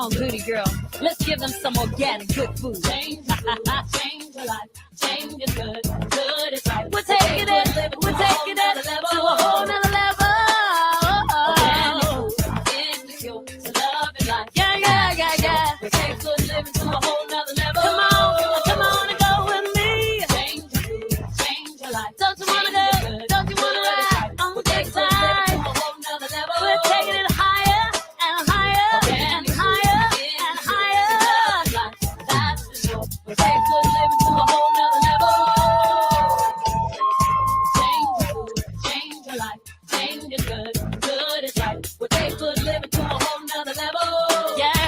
on, goody girl. Let's give them some organic good food. Change your life. Change is good. Good is right. We're taking it to a whole nother level. Yeah. We take good living to a whole nother level. Come on and go with me. Change your food, change your life. Don't you wanna go? Don't you wanna ride on the good side? We're taking it higher and higher and higher and higher. That's for sure. We take good living to a whole nother level. Change your food, change your life. Change is good, good is right. We take good living to a whole nother level. Yeah.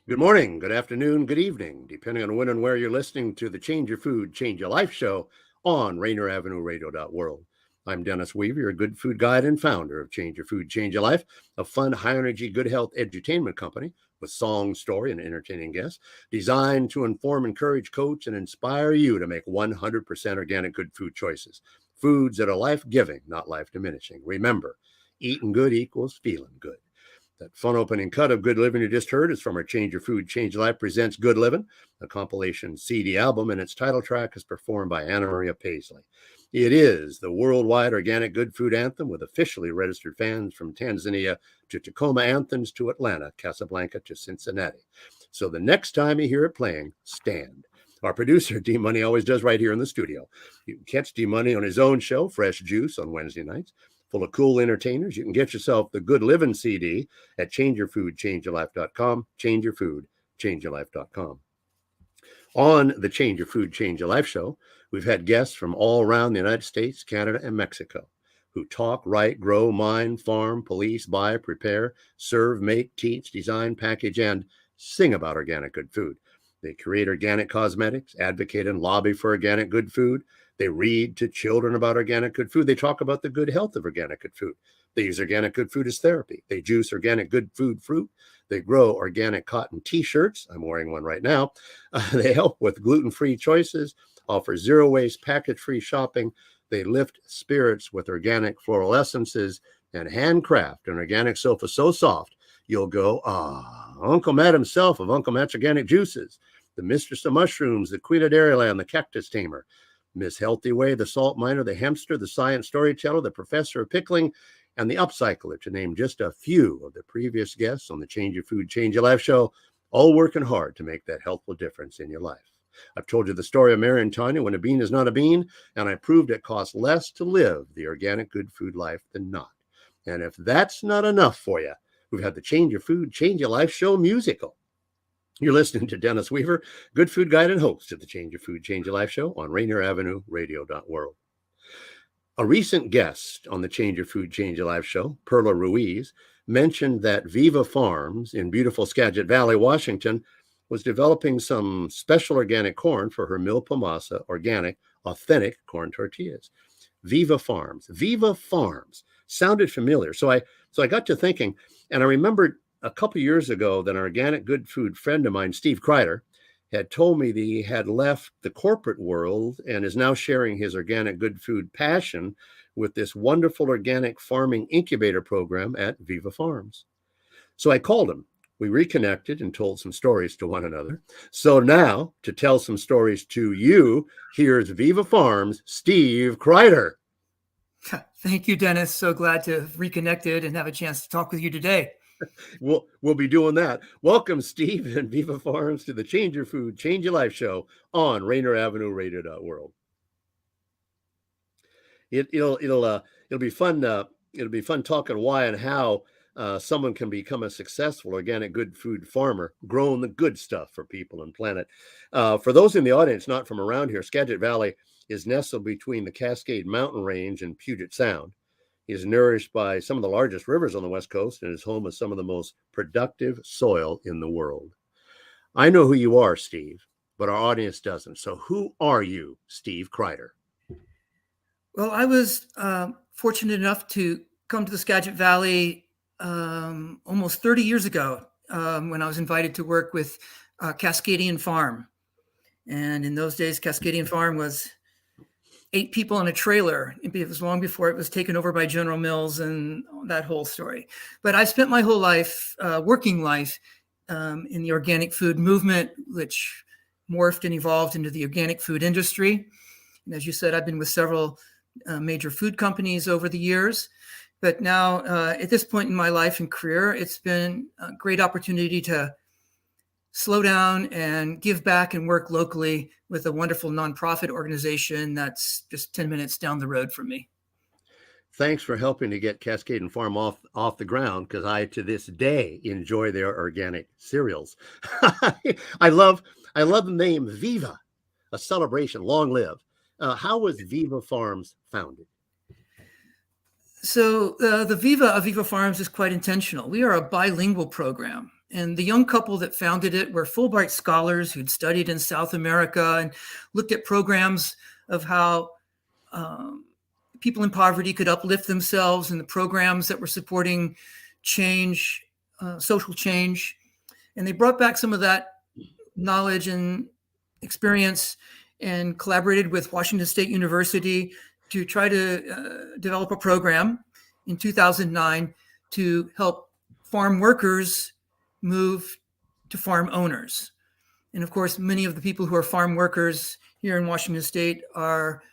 Good morning, good afternoon, good evening, depending on when and where you're listening to the Change Your Food, Change Your Life show on Rainier Avenue Radio.world. I'm Dennis Weaver, your good food guide and founder of Change Your Food, Change Your Life, a fun, high-energy, good health edutainment company with song, story, and entertaining guests designed to inform, encourage, coach, and inspire you to make 100% organic good food choices. Foods that are life-giving, not life-diminishing. Remember, eating good equals feeling good. That fun opening cut of Good Living you just heard is from our Change Your Food, Change Your Life presents Good Living, a compilation CD album, and its title track is performed by Anna Maria Paisley. It is the worldwide organic good food anthem with officially registered fans from Tanzania to Tacoma, anthems to Atlanta, Casablanca to Cincinnati. So the next time you hear it playing, stand. Our producer, D Money, always does right here in the studio. You can catch D Money on his own show, Fresh Juice, on Wednesday nights. Full of cool entertainers. You can get yourself the Good Living CD at changeyourfoodchangeyourlife.com, changeyourfoodchangeyourlife.com. On the Change Your Food, Change Your Life show, we've had guests from all around the United States, Canada, and Mexico who talk, write, grow, mine, farm, police, buy, prepare, serve, make, teach, design, package, and sing about organic good food. They create organic cosmetics, advocate and lobby for organic good food. They read to children about organic good food. They talk about the good health of organic good food. They use organic good food as therapy. They juice organic good food fruit. They grow organic cotton t-shirts. I'm wearing one right now. They help with gluten-free choices, offer zero-waste, package-free shopping. They lift spirits with organic floral essences and handcraft an organic sofa so soft, you'll go, Uncle Matt himself of Uncle Matt's Organic Juices, the Mistress of Mushrooms, the Queen of Dairyland, the Cactus Tamer, Miss Healthy Way, the Salt Miner, the Hempster, the Science Storyteller, the Professor of Pickling, and the Upcycler, to name just a few of the previous guests on the Change Your Food, Change Your Life show, all working hard to make that healthful difference in your life. I've told you the story of Mary and Tanya when a bean is not a bean, and I proved it costs less to live the organic good food life than not. And if that's not enough for you, we've had the Change Your Food, Change Your Life show musical. You're listening to Dennis Weaver, good food guide and host of the Change Your Food, Change Your Life show on Rainier Avenue Radio.world. A recent guest on the Change Your Food, Change Your Life show, Perla Ruiz, mentioned that Viva Farms in beautiful Skagit Valley, Washington, was developing some special organic corn for her Milpa Masa organic, authentic corn tortillas. Viva Farms sounded familiar. So I got to thinking, and I remembered a couple years ago that an organic good food friend of mine, Steve Crider, had told me that he had left the corporate world and is now sharing his organic good food passion with this wonderful organic farming incubator program at Viva Farms. So I called him. We reconnected and told some stories to one another. So now, to tell some stories to you, here's Viva Farms' Steve Crider. Thank you, Dennis. So glad to have reconnected and have a chance to talk with you today. We'll be doing that. Welcome, Steve and Viva Farms, to the Change Your Food, Change Your Life show on Rainier Avenue Radio.world. It'll be fun. It'll be fun talking why and how someone can become a successful organic good food farmer, growing the good stuff for people and planet. For those in the audience not from around here, Skagit Valley is nestled between the Cascade Mountain Range and Puget Sound. He is nourished by some of the largest rivers on the West Coast and is home of some of the most productive soil in the world. I know who you are, Steve, but our audience doesn't. So who are you, Steve Crider? Well, I was fortunate enough to come to the Skagit Valley almost 30 years ago when I was invited to work with Cascadian Farm. And in those days, Cascadian Farm was 8 people in a trailer. It was long before it was taken over by General Mills and that whole story. But I spent my whole life, working life, in the organic food movement, which morphed and evolved into the organic food industry. And as you said, I've been with several major food companies over the years. But now, at this point in my life and career, it's been a great opportunity to slow down and give back and work locally with a wonderful nonprofit organization that's just 10 minutes down the road from me. Thanks for helping to get Cascade and Farm off the ground, because I, to this day, enjoy their organic cereals. I love the name Viva, a celebration, long live. How was Viva Farms founded? So the Viva of Viva Farms is quite intentional. We are a bilingual program. And the young couple that founded it were Fulbright scholars who'd studied in South America and looked at programs of how people in poverty could uplift themselves, and the programs that were supporting change, social change. And they brought back some of that knowledge and experience and collaborated with Washington State University to try to develop a program in 2009 to help farm workers move to farm owners. And of course, many of the people who are farm workers here in Washington State are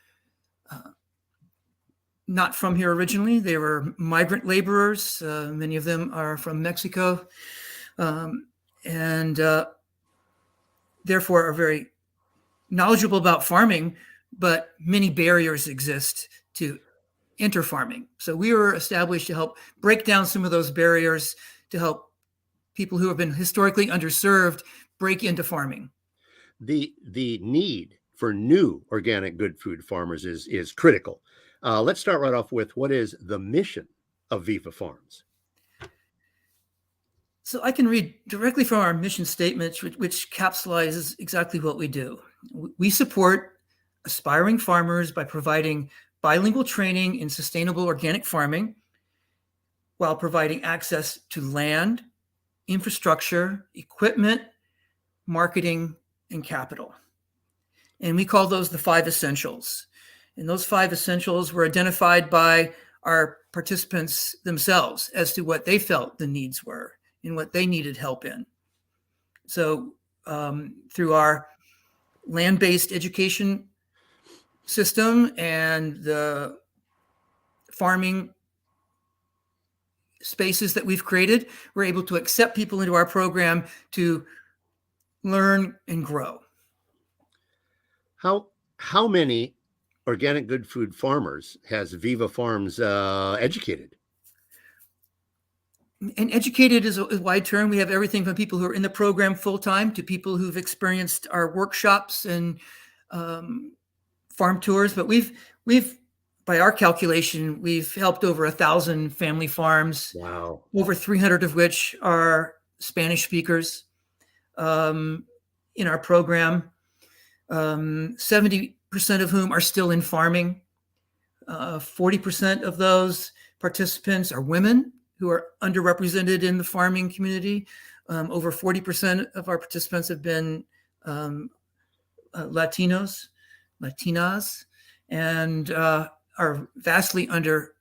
not from here originally. They were migrant laborers. Many of them are from Mexico, and therefore are very knowledgeable about farming, but many barriers exist to enter farming. So we were established to help break down some of those barriers, to help people who have been historically underserved break into farming. The need for new organic good food farmers is critical. Let's start right off with, what is the mission of Viva Farms? So I can read directly from our mission statement, which capsulizes exactly what we do. We support aspiring farmers by providing bilingual training in sustainable organic farming, while providing access to land, infrastructure, equipment, marketing, and capital. And we call those the 5 essentials. And those 5 essentials were identified by our participants themselves as to what they felt the needs were and what they needed help in. So through our land-based education system and the farming spaces that we've created, we're able to accept people into our program to learn and grow. How many organic good food farmers has Viva Farms educated? And educated is a wide term. We have everything from people who are in the program full time to people who've experienced our workshops and farm tours. But we've, by our calculation, we've helped over 1,000 family farms. Wow. Over 300 of which are Spanish speakers in our program. 70% of whom are still in farming. 40% of those participants are women who are underrepresented in the farming community. Over 40% of our participants have been Latinas, and are vastly under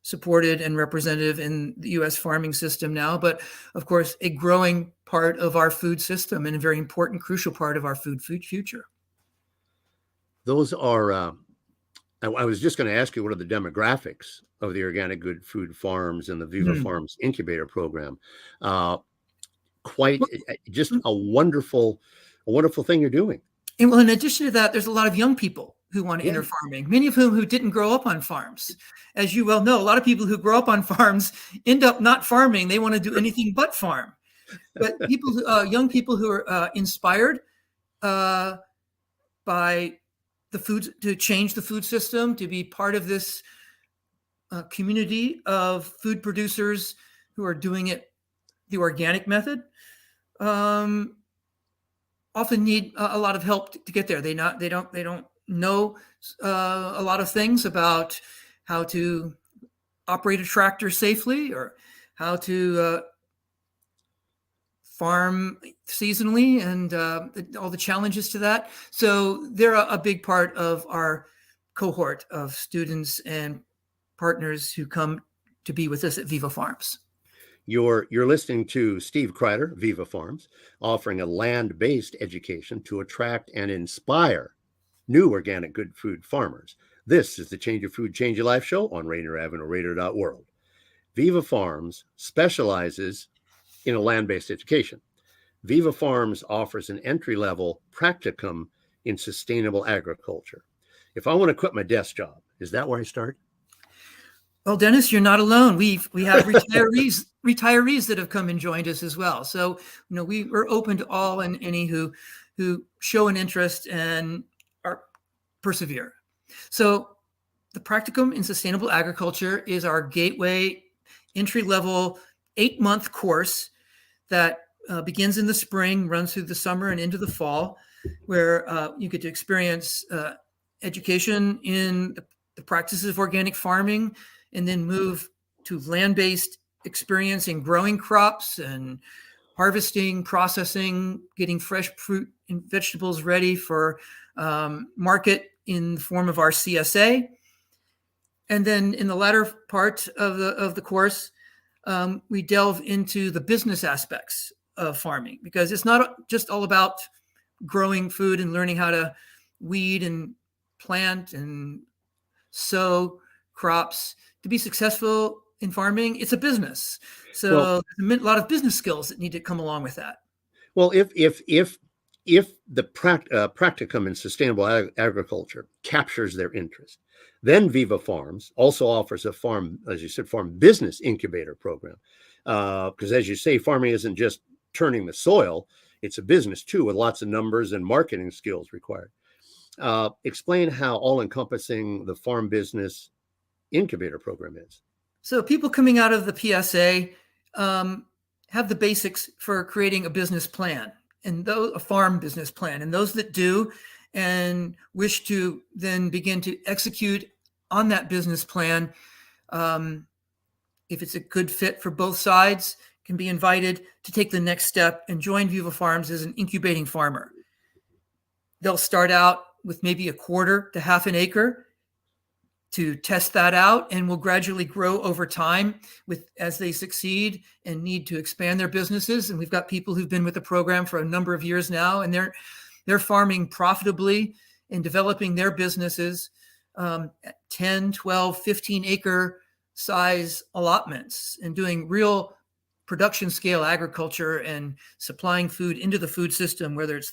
supported and representative in the U.S. farming system now. But of course, a growing part of our food system and a very important, crucial part of our food future. Those are, I was just going to ask you, what are the demographics of the organic good food farms and the Viva Farms Incubator program? Quite just a wonderful thing you're doing. And well, in addition to that, there's a lot of young people who want to enter farming, many of whom who didn't grow up on farms. As you well know, a lot of people who grow up on farms end up not farming. They want to do anything but farm. But people, young people who are inspired by the food, to change the food system, to be part of this community of food producers who are doing it the organic method, often need a lot of help to get there. They don't know a lot of things about how to operate a tractor safely, or how to farm seasonally and all the challenges to that. So they're a big part of our cohort of students and partners who come to be with us at Viva Farms. You're listening to Steve Crider, Viva Farms, offering a land-based education to attract and inspire new organic good food farmers. This is the Change Your Food, Change Your Life show on Rainier Avenue Radio App. Viva Farms specializes in a land-based education. Viva Farms offers an entry-level practicum in sustainable agriculture. If I want to quit my desk job, is that where I start? Well, Dennis, you're not alone. We have retirees that have come and joined us as well. So, we're open to all and any who show an interest and are persevere. So the Practicum in Sustainable Agriculture is our gateway entry-level 8-month course that begins in the spring, runs through the summer and into the fall, where you get to experience education in the practices of organic farming, and then move to land-based experience in growing crops and harvesting, processing, getting fresh fruit and vegetables ready for market in the form of our CSA. And then in the latter part of the course, we delve into the business aspects of farming, because it's not just all about growing food and learning how to weed and plant and sow crops. To be successful in farming, it's a business. So there's a lot of business skills that need to come along with that. Well, if the practicum in sustainable agriculture captures their interest, then Viva Farms also offers a farm, as you said, farm business incubator program. Because as you say, farming isn't just turning the soil, it's a business too, with lots of numbers and marketing skills required. Explain how all-encompassing the farm business incubator program is. So people coming out of the PSA have the basics for creating a business plan, and a farm business plan. And those that do and wish to then begin to execute on that business plan, if it's a good fit for both sides, can be invited to take the next step and join Viva Farms as an incubating farmer. They'll start out with maybe 1/4 to 1/2 an acre to test that out, and will gradually grow over time as they succeed and need to expand their businesses. And we've got people who've been with the program for a number of years now, and they're farming profitably and developing their businesses at 10, 12, 15 acre size allotments, and doing real production scale agriculture and supplying food into the food system, whether it's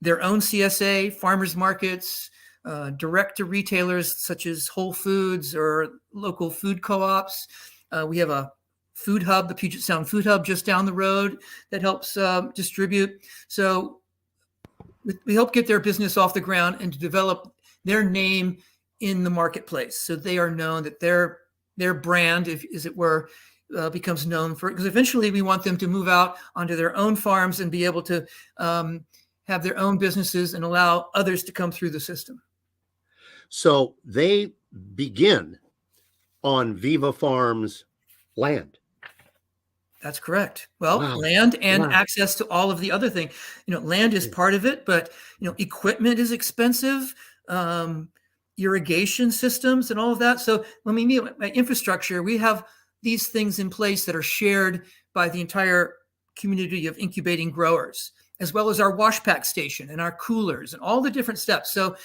their own CSA, farmers markets, direct to retailers such as Whole Foods or local food co-ops. We have a food hub, the Puget Sound Food Hub, just down the road that helps distribute. So we help get their business off the ground and to develop their name in the marketplace, so they are known, that their brand, if as it were, becomes known for it. Because eventually we want them to move out onto their own farms and be able to have their own businesses and allow others to come through the system. So they begin on Viva Farms land. That's correct. Well, Wow. land and Wow. access to all of the other things. Land is part of it, but equipment is expensive, irrigation systems and all of that. So when we mean by infrastructure, we have these things in place that are shared by the entire community of incubating growers, as well as our wash pack station and our coolers and all the different steps. So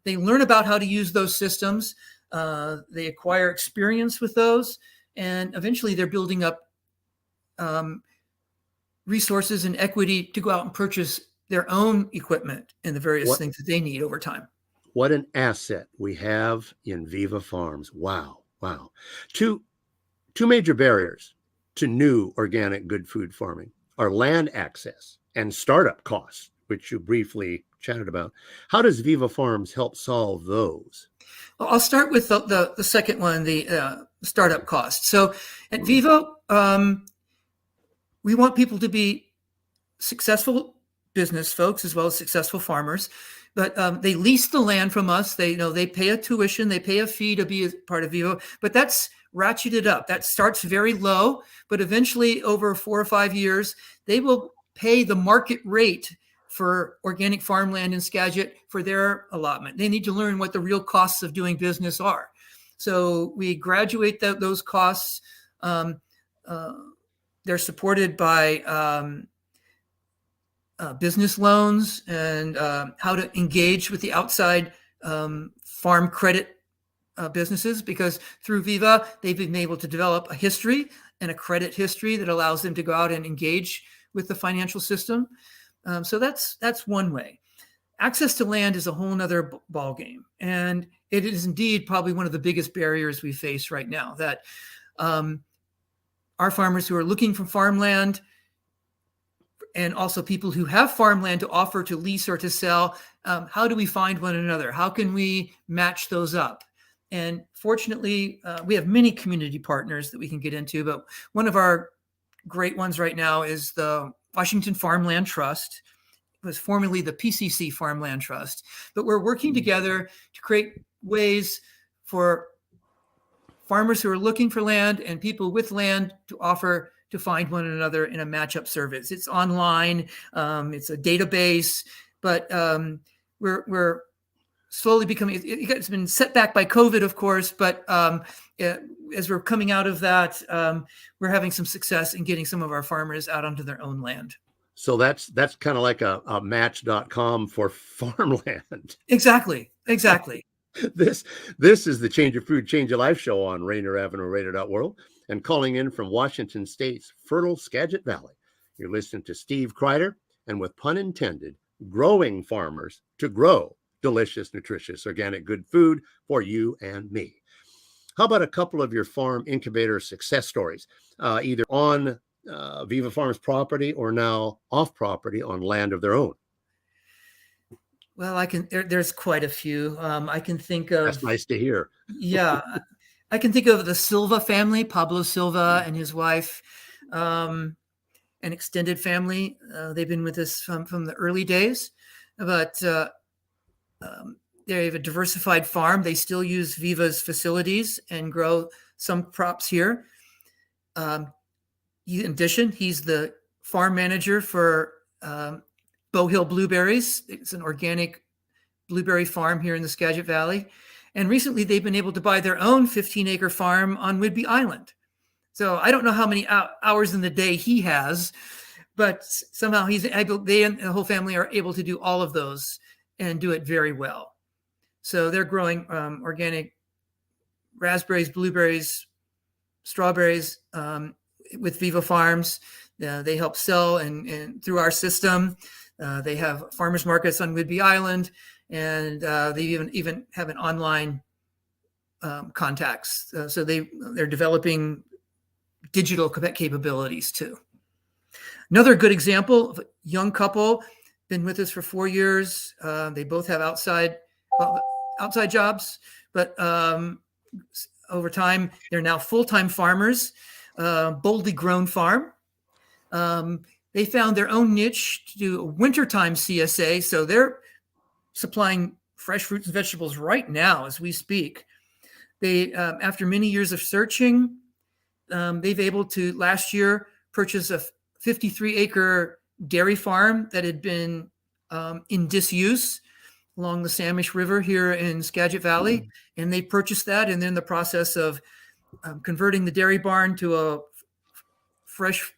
they learn about how to use those systems. They acquire experience with those, and eventually they're building up resources and equity to go out and purchase their own equipment and the various things that they need over time. What an asset we have in Viva Farms. Wow. Wow. Two major barriers to new organic good food farming are land access and startup costs, which you briefly chatted about. How does Viva Farms help solve those? Well, I'll start with the second one, the startup cost. So at Viva, we want people to be successful business folks as well as successful farmers, but they lease the land from us. They pay a tuition, they pay a fee to be a part of Viva, but that's ratcheted up. That starts very low, but eventually over 4 or 5 years, they will pay the market rate for organic farmland in Skagit for their allotment. They need to learn what the real costs of doing business are. So we graduate those costs. They're supported by business loans and how to engage with the outside farm credit businesses, because through Viva, they've been able to develop a history and a credit history that allows them to go out and engage with the financial system. So that's one way. Access to land is a whole nother ballgame. And it is indeed probably one of the biggest barriers we face right now, that our farmers who are looking for farmland, and also people who have farmland to offer to lease or to sell, how do we find one another? How can we match those up? And fortunately, we have many community partners that we can get into, but one of our great ones right now is the Washington Farmland Trust. It was formerly the PCC Farmland Trust, but we're working together to create ways for farmers who are looking for land and people with land to offer to find one another in a matchup service. It's online, it's a database, but we're slowly becoming, it's been set back by COVID, of course, but as we're coming out of that, we're having some success in getting some of our farmers out onto their own land. So that's kind of like a match.com for farmland. Exactly. This is the Change Your Food, Change Your Life show on Rainier Avenue Radio World, and calling in from Washington State's fertile Skagit Valley. You're listening to Steve Crider, and with pun intended, growing farmers to grow delicious, nutritious, organic, good food for you and me. How about a couple of your farm incubator success stories, either on Viva Farms property or now off property on land of their own? Well, there's quite a few. I can think of. That's nice to hear. Yeah. I can think of the Silva family, Pablo Silva and his wife, an extended family. They've been with us from the early days, but they have a diversified farm. They still use Viva's facilities and grow some crops here. In addition, he's the farm manager for Bow Hill Blueberries. It's an organic blueberry farm here in the Skagit Valley. And recently they've been able to buy their own 15-acre farm on Whidbey Island. So I don't know how many hours in the day he has, but somehow they and the whole family are able to do all of those and do it very well. So they're growing organic raspberries, blueberries, strawberries with Viva Farms. They help sell and through our system. They have farmers markets on Whidbey Island, and they even have an online contacts. So they're developing digital capabilities too. Another good example of a young couple, been with us for 4 years. They both have outside jobs, but over time, they're now full-time farmers, Boldly Grown Farm. They found their own niche to do a wintertime CSA. So they're supplying fresh fruits and vegetables right now as we speak. They, after many years of searching, they've able to last year purchase a 53-acre dairy farm that had been in disuse along the Samish River here in Skagit Valley. Mm-hmm. And they purchased that, and they're in the process of converting the dairy barn to a fresh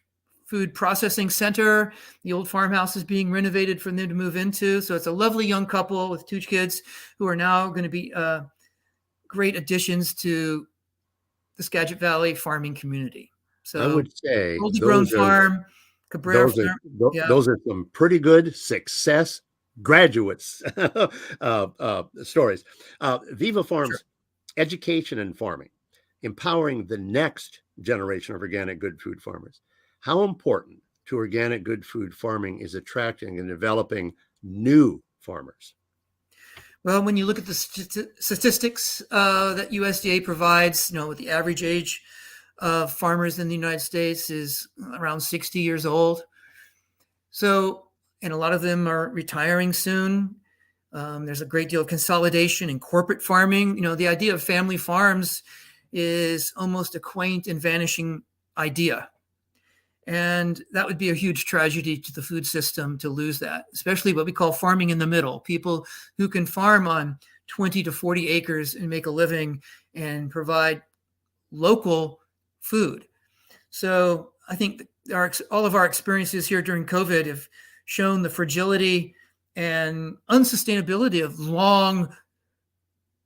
food processing center. The old farmhouse is being renovated for them to move into. So it's a lovely young couple with 2 kids who are now going to be great additions to the Skagit Valley farming community. So I would say Boldly Grown Farm, Cabrera Farm. Those are some pretty good success graduates stories. Viva Farms, sure. Education and farming, empowering the next generation of organic good food farmers. How important to organic good food farming is attracting and developing new farmers? Well, when you look at the statistics that USDA provides, with the average age of farmers in the United States is around 60 years old. So, and a lot of them are retiring soon. There's a great deal of consolidation in corporate farming. The idea of family farms is almost a quaint and vanishing idea. And that would be a huge tragedy to the food system to lose that, especially what we call farming in the middle, people who can farm on 20 to 40 acres and make a living and provide local food. So I think all of our experiences here during COVID have shown the fragility and unsustainability of long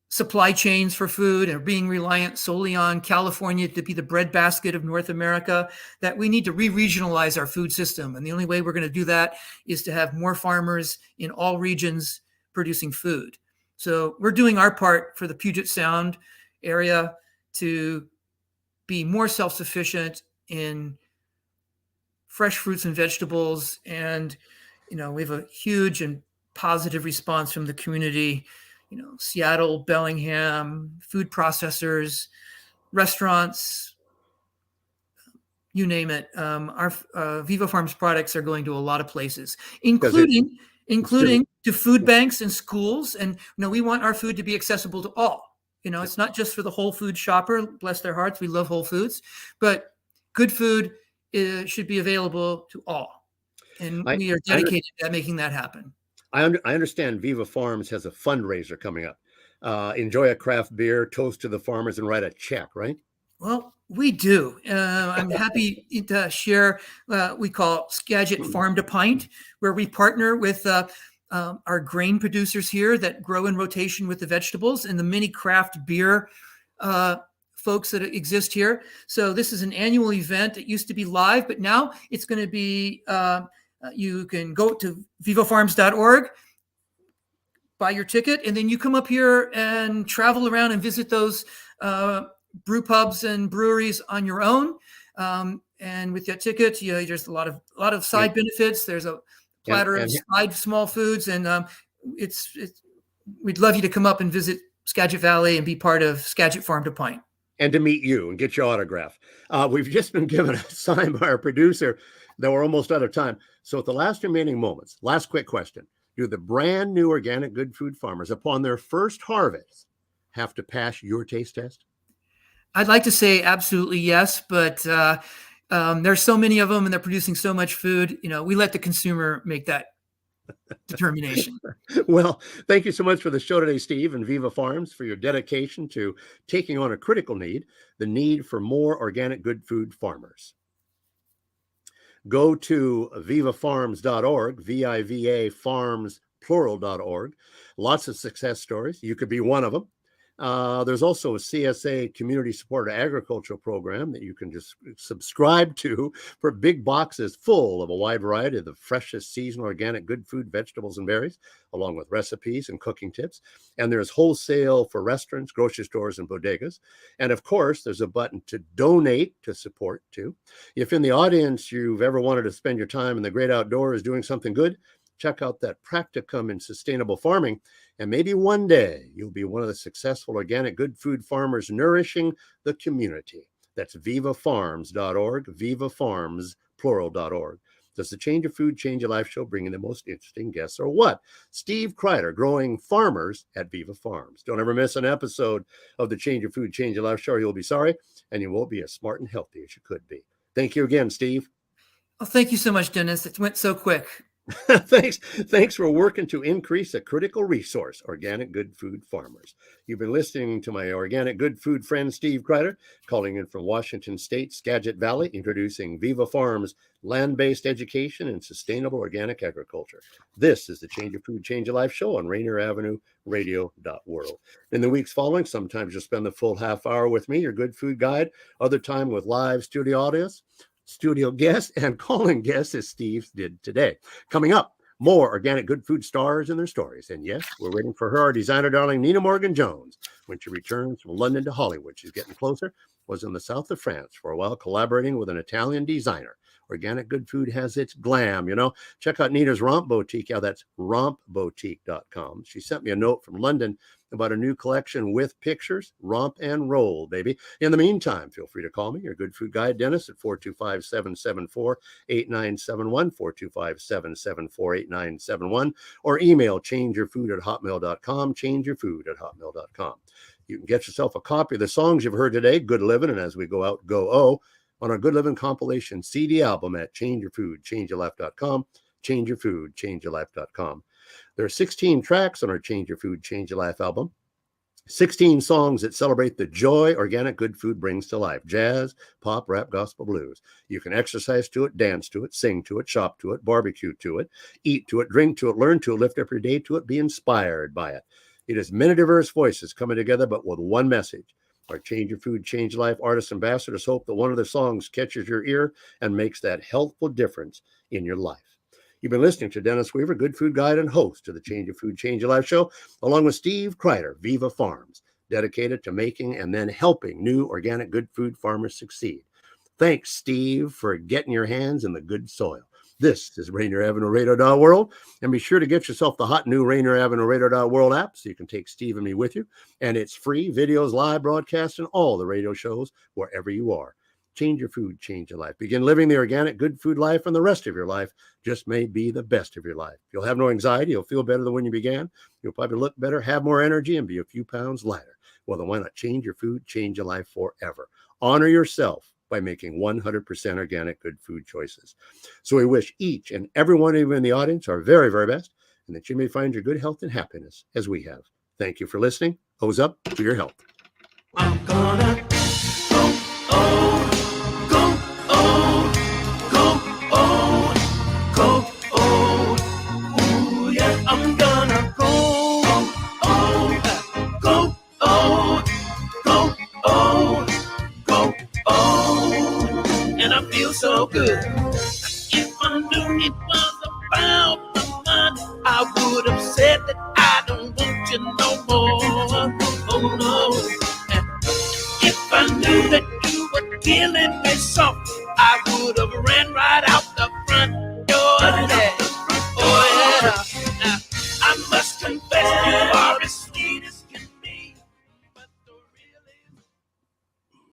supply chains for food and being reliant solely on California to be the breadbasket of North America, that we need to re-regionalize our food system. And the only way we're going to do that is to have more farmers in all regions producing food. So we're doing our part for the Puget Sound area to be more self-sufficient in fresh fruits and vegetables. And, we have a huge and positive response from the community. Seattle, Bellingham, food processors, restaurants, you name it. Our Viva Farms products are going to a lot of places, including to food banks and schools. And we want our food to be accessible to all. It's not just for the Whole Foods shopper. Bless their hearts, we love Whole Foods, but good food should be available to all. And we are dedicated to making that happen. I understand Viva Farms has a fundraiser coming up. Enjoy a craft beer, toast to the farmers, and write a check, right? Well, we do. I'm happy to share we call Skagit Farm to Pint, where we partner with our grain producers here that grow in rotation with the vegetables and the mini craft beer folks that exist here. So this is an annual event. It used to be live, but now it's going to be you can go to vivafarms.org, buy your ticket, and then you come up here and travel around and visit those brew pubs and breweries on your own. And with that ticket, there's a lot of side benefits. There's a platter of side small foods, and we'd love you to come up and visit Skagit Valley and be part of Skagit Farm to Pint. And to meet you and get your autograph. We've just been given a sign by our producer that we're almost out of time. So at the last remaining moments, last quick question. Do the brand new organic good food farmers, upon their first harvest, have to pass your taste test? I'd like to say absolutely yes, but there's so many of them and they're producing so much food. We let the consumer make that determination. Well, thank you so much for the show today, Steve, and Viva Farms, for your dedication to taking on a critical need, the need for more organic good food farmers. Go to vivafarms.org, VIVA farms, plural.org. Lots of success stories. You could be one of them. There's also a CSA community supported agricultural program that you can just subscribe to for big boxes full of a wide variety of the freshest seasonal organic good food, vegetables, and berries, along with recipes and cooking tips. And there's wholesale for restaurants, grocery stores, and bodegas. And of course, there's a button to donate to support too. If in the audience you've ever wanted to spend your time in the great outdoors doing something good, check out that Practicum in sustainable farming, and maybe one day you'll be one of the successful organic good food farmers nourishing the community. That's vivafarms.org, vivafarms, plural.org. Does the Change of Food, Change of Life show bring in the most interesting guests or what? Steve Crider, growing farmers at Viva Farms. Don't ever miss an episode of the Change of Food, Change of Life show. You'll be sorry, and you won't be as smart and healthy as you could be. Thank you again, Steve. Oh, thank you so much, Dennis. It went so quick. Thanks for working to increase a critical resource, organic good food farmers. You've been listening to my organic good food friend, Steve Crider, calling in from Washington State, Skagit Valley, introducing Viva Farms, land-based education and sustainable organic agriculture. This is the Change of Food, Change of Life show on Rainier Avenue Radio.world. In the weeks following, sometimes you'll spend the full half hour with me, your good food guide, other time with live studio guests and calling guests as Steve did today. Coming up, more organic good food stars and their stories. And yes, we're waiting for her, our designer darling, Nina Morgan-Jones, when she returns from London to Hollywood. She's getting closer. Was in the south of France for a while, collaborating with an Italian designer Organic good food has its glam, you know. Check out Nina's Romp Boutique. Yeah, that's rompboutique.com. She sent me a note from London about a new collection with pictures. Romp and roll, baby. In the meantime, feel free to call me, your good food guide, Dennis, at 425-774-8971, 425-774-8971, or email changeyourfood@hotmail.com, changeyourfood@hotmail.com. You can get yourself a copy of the songs you've heard today, Good Living and As We Go Out, Go Oh, on our Good Living compilation CD album at changeyourfoodchangeyourlife.com, changeyourfoodchangeyourlife.com. There are 16 tracks on our Change Your Food, Change Your Life album. 16 songs that celebrate the joy organic good food brings to life. Jazz, pop, rap, gospel, blues. You can exercise to it, dance to it, sing to it, shop to it, barbecue to it, eat to it, drink to it, learn to it, lift up your day to it, be inspired by it. It is many diverse voices coming together, but with one message. Our Change Your Food, Change Your Life artist ambassadors hope that one of their songs catches your ear and makes that healthful difference in your life. You've been listening to Dennis Weaver, good food guide and host of the Change Your Food, Change Your Life show, along with Steve Crider, Viva Farms, dedicated to making and then helping new organic good food farmers succeed. Thanks, Steve, for getting your hands in the good soil. This is Rainier Avenue Radio World, and be sure to get yourself the hot new Rainier Avenue Radio World app so you can take Steve and me with you. And it's free, videos, live broadcasts, and all the radio shows wherever you are. Change your food, change your life. Begin living the organic good food life, and the rest of your life just may be the best of your life. You'll have no anxiety. You'll feel better than when you began. You'll probably look better, have more energy, and be a few pounds lighter. Well, then why not change your food, change your life forever? Honor yourself by making 100% organic good food choices. So we wish each and every one of you in the audience our very, very best, and that you may find your good health and happiness as we have. Thank you for listening. Hose up for your health. I'm gonna go, oh, go, oh, go, oh, go, oh, ooh, yeah, I'm gonna go, oh, go, oh, go, oh, go, oh, and I feel so good. If I knew it was about the money, I would have said that I don't want you no more. Oh no. And if I knew that you were killing me soft, I would have ran right out.